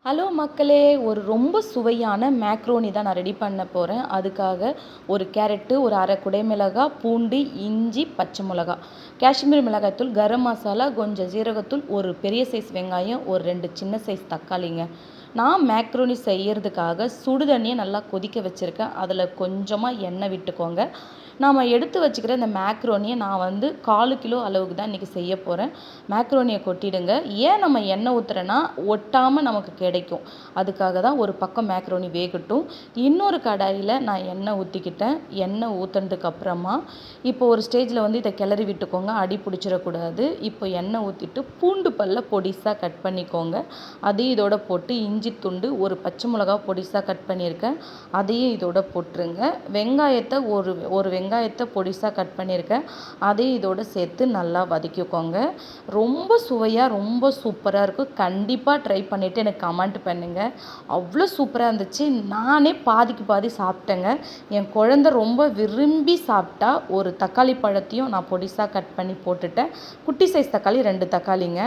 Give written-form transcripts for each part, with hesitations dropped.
Hello மக்களே, ஒரு ரொம்ப சுவையான மேக்ரோனி தான் நான் ரெடி பண்ண போகிறேன். அதுக்காக ஒரு கேரட்டு, ஒரு அரை குடைமிளகாய், பூண்டு, இஞ்சி, பச்சை மிளகா, காஷ்மீர் மிளகாய்த்தூள், கரம் மசாலா, கொஞ்சம் ஜீரகத்தூள், ஒரு பெரிய சைஸ் வெங்காயம், ஒரு 2 சின்ன சைஸ் தக்காளிங்க. நான் மேக்ரோனி செய்யறதுக்காக சுடு தண்ணியை நல்லா கொதிக்க வச்சுருக்கேன். அதில் கொஞ்சமாக எண்ணெய் விட்டுக்கோங்க. நாம் எடுத்து வச்சுக்கிற இந்த மேக்ரோனியை நான் 1/4 கிலோ அளவுக்கு தான் இன்றைக்கி செய்ய போகிறேன். மேக்ரோனியை கொட்டிடுங்க. ஏன் நம்ம எண்ணெய் ஊற்றுறேன்னா ஒட்டாமல் நமக்கு கிடைக்கும். அதுக்காக தான். ஒரு பக்கம் மேக்ரோனி வேகட்டும். இன்னொரு கடாயில் நான் எண்ணெய் ஊற்றிக்கிட்டேன். எண்ணெய் ஊற்றுனதுக்கு அப்புறமா இப்போ ஒரு ஸ்டேஜில் இதை கிளறி விட்டுக்கோங்க. அடி பிடிச்சிடக்கூடாது. இப்போ எண்ணெய் ஊற்றிட்டு பூண்டு பல்ல பொடிசாக கட் பண்ணிக்கோங்க. அதையும் இதோட போட்டு இஞ்சி துண்டு, ஒரு பச்சை மிளகா பொடிசாக கட் பண்ணியிருக்கேன், அதையும் இதோட போட்டுருங்க. வெங்காயத்தை ஒரு வெங்காயத்தை பொடிசாக கட் பண்ணியிருக்கேன், அதையும் இதோட சேர்த்து நல்லா வதக்கிக்கோங்க. ரொம்ப சுவையாக ரொம்ப சூப்பராக இருக்கும். கண்டிப்பாக ட்ரை பண்ணிவிட்டு எனக்கு கமெண்ட் பண்ணுங்கள். அவ்வளோ சூப்பராக இருந்துச்சு. நானே பாதிக்கு பாதி சாப்பிட்டேங்க. என் குழந்தை ரொம்ப விரும்பி சாப்பிட்டா. ஒரு தக்காளி பழத்தையும் நான் பொடிசாக கட் பண்ணி போட்டுட்டேன். குட்டி சைஸ் தக்காளி 2 தக்காளிங்க.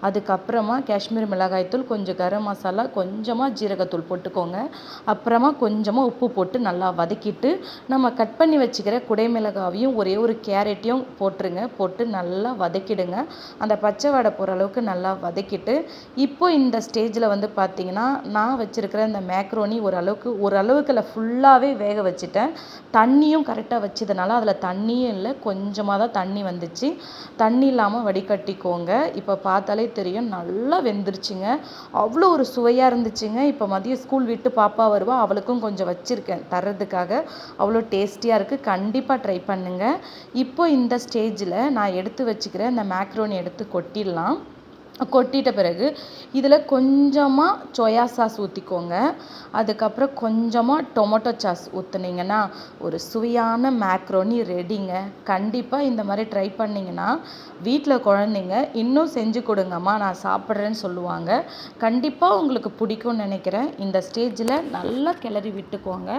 அதுக்கப்புறமா காஷ்மீர் மிளகாய்த்தூள், கொஞ்சம் கரம் மசாலா, கொஞ்சமாக ஜீரகத்தூள் போட்டுக்கோங்க. அப்புறமா கொஞ்சமாக உப்பு போட்டு நல்லா வதக்கிட்டு நம்ம கட் பண்ணி வச்சுக்கிற குடைமிளகாவையும் ஒரே ஒரு கேரட்டையும் போட்டுருங்க. போட்டு நல்லா வதக்கிடுங்க. அந்த பச்சை வாடை போகிற அளவுக்கு நல்லா வதக்கிட்டு இப்போ இந்த ஸ்டேஜில் பார்த்திங்கன்னா நான் வச்சுருக்கிற இந்த மேக்ரோனி ஓரளவுக்கு ஃபுல்லாகவே வேக வச்சுட்டேன். தண்ணியும் கரெக்டாக வச்சதுனால அதில் தண்ணியும் இல்லை, கொஞ்சமாக தான் தண்ணி வந்துச்சு. தண்ணி இல்லாமல் வடிகட்டிக்கோங்க. இப்போ பார்த்தாலே தெரியும் நல்லா வெந்துருச்சுங்க. அவ்வளோ ஒரு சுவையாக இருந்துச்சுங்க. இப்போ மதியம் ஸ்கூல் விட்டு பாப்பா வருவா, அவளுக்கும் கொஞ்சம் வச்சுருக்கேன் தர்றதுக்காக. அவ்வளோ டேஸ்டியாக இருக்குது. கண்டிப்பாக ட்ரை பண்ணுங்கள். இப்போ இந்த ஸ்டேஜில் நான் எடுத்து வச்சுக்கிற இந்த மேக்ரோனி எடுத்து கொட்டிடலாம். கொட்டிட்ட பிறகு இதில் கொஞ்சமாக சோயா சாஸ் ஊற்றிக்கோங்க. அதுக்கப்புறம் கொஞ்சமாக டொமேட்டோ சாஸ் ஊற்றுனீங்கன்னா ஒரு சுவையான மேக்ரோனி ரெடிங்க. கண்டிப்பாக இந்த மாதிரி ட்ரை பண்ணிங்கன்னா வீட்டில் குழந்தைங்க இன்னும் செஞ்சு கொடுங்கம்மா நான் சாப்பிட்றேன்னு சொல்லுவாங்க. கண்டிப்பாக உங்களுக்கு பிடிக்கும்னு நினைக்கிறேன். இந்த ஸ்டேஜில் நல்லா கிளறி விட்டுக்கோங்க.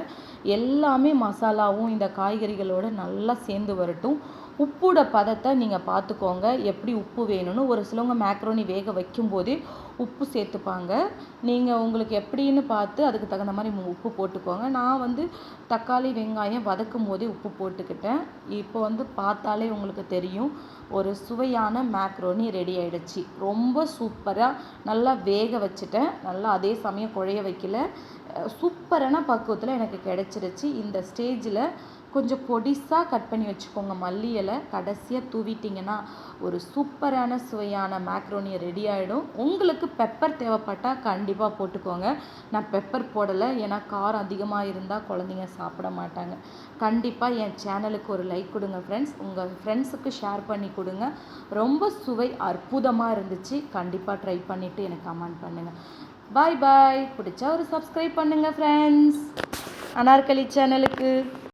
எல்லாமே மசாலாவும் இந்த காய்கறிகளோடு நல்லா சேர்ந்து வரட்டும். உப்போட பதத்தை நீங்கள் பார்த்துக்கோங்க. எப்படி உப்பு வேணும்னு. ஒரு சிலவங்க மேக்ரோனி வேக வைக்கும்போதே உப்பு சேர்த்துப்பாங்க. நீங்கள் உங்களுக்கு எப்படின்னு பார்த்து அதுக்கு தகுந்த மாதிரி உப்பு போட்டுக்கோங்க. நான் தக்காளி வெங்காயம் வதக்கும் போதே உப்பு போட்டுக்கிட்டேன். இப்போ பார்த்தாலே உங்களுக்கு தெரியும் ஒரு சுவையான மேக்ரோனி ரெடி ஆகிடுச்சு. ரொம்ப சூப்பராக நல்லா வேக வச்சுட்டேன். நல்லா அதே சமயம் குழைய வைக்கல. சூப்பரான பக்குவத்தில் எனக்கு கிடச்சிருச்சு. இந்த ஸ்டேஜில் கொஞ்சம் பொடிசாக கட் பண்ணி வச்சுக்கோங்க மல்லி இலை. கடைசியாக தூவிட்டிங்கன்னா ஒரு சூப்பரான சுவையான மேக்ரோனி ரெடி ஆகிடும். உங்களுக்கு பெப்பர் தேவைப்பட்டால் கண்டிப்பாக போட்டுக்கோங்க. நான் பெப்பர் போடலை, ஏன்னா காரம் அதிகமாக இருந்தால் குழந்தைங்க சாப்பிட மாட்டாங்க. கண்டிப்பாக என் சேனலுக்கு ஒரு லைக் கொடுங்க ஃப்ரெண்ட்ஸ். உங்கள் ஃப்ரெண்ட்ஸுக்கு ஷேர் பண்ணி கொடுங்க. ரொம்ப சுவை அற்புதமாக இருந்துச்சு. கண்டிப்பாக ட்ரை பண்ணிவிட்டு எனக்கு கமெண்ட் பண்ணுங்கள். பாய் பாய். பிடிச்சா ஒரு சப்ஸ்கிரைப் பண்ணுங்கள் ஃப்ரெண்ட்ஸ் அனார்கலி சேனலுக்கு.